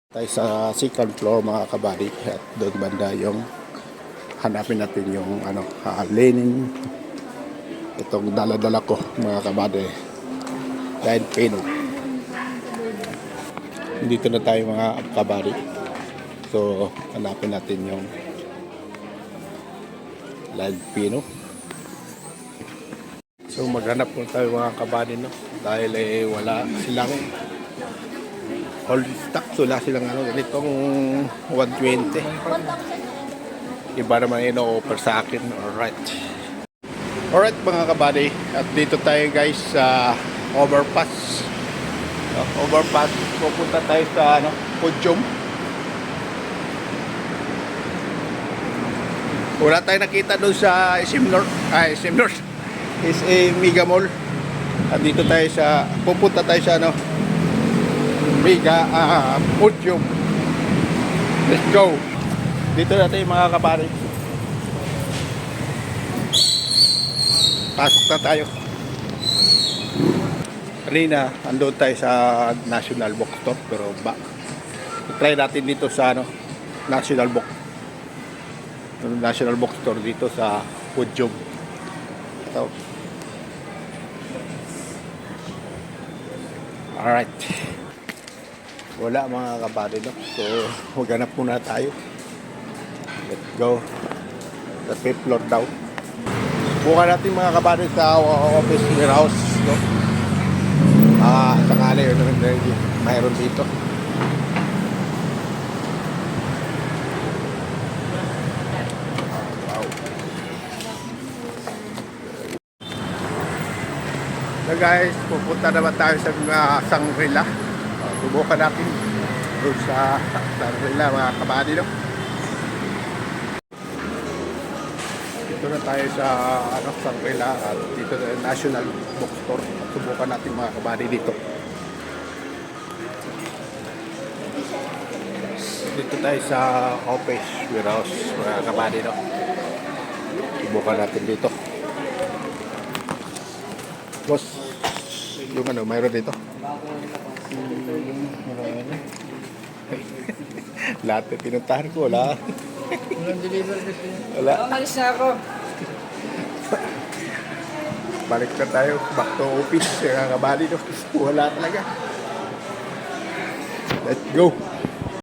Tayo sa second floor mga kabady at doon banda yung hanapin natin yung Lenin. Itong dala-dala ko mga kabady dahil pino. Dito na tayo mga kabady, so hanapin natin yung live pino. So maghanap po tayo mga kabady, no? Dahil wala silang all stock, wala silang ganitong 120. Iba naman ino-offer sa akin. Alright mga kabady, at dito tayo guys sa overpass. Overpass, pupunta tayo sa Podium. Wala tayo nakita doon sa SM North. SM North is a Mega Mall. At dito tayo pupunta tayo sa Mega Podium. Let's go. Dito natin mga kabady. Pasok na tayo. Kanina andun tayo sa National Bookstore, pero try natin dito sa National Bookstore dito sa Podium. Ito. Alright. Wala mga kabady, no? So maghanap muna tayo. Let's go. Sa 5th floor daw. Bukan natin mga kabady sa office warehouse, no? Sakali mayroon dito. Wow. So guys, pupunta naman tayo sa Shangri-La. Subukan natin doon sa Shangri-La mga kabady, no? Dito na tayo sa Shangri-La at dito na National Bookstore. Subukan natin mga kabady dito. Dito tayo sa office warehouse mga kabady, no? Subukan natin dito. Boss, yung mayroon dito. Lahat na pinuntahan ko, wala. Walang deliver kasi. Wala. Umalis na ako. Balik na tayo, back to office. Mga kabady, no? Wala talaga. Let's go.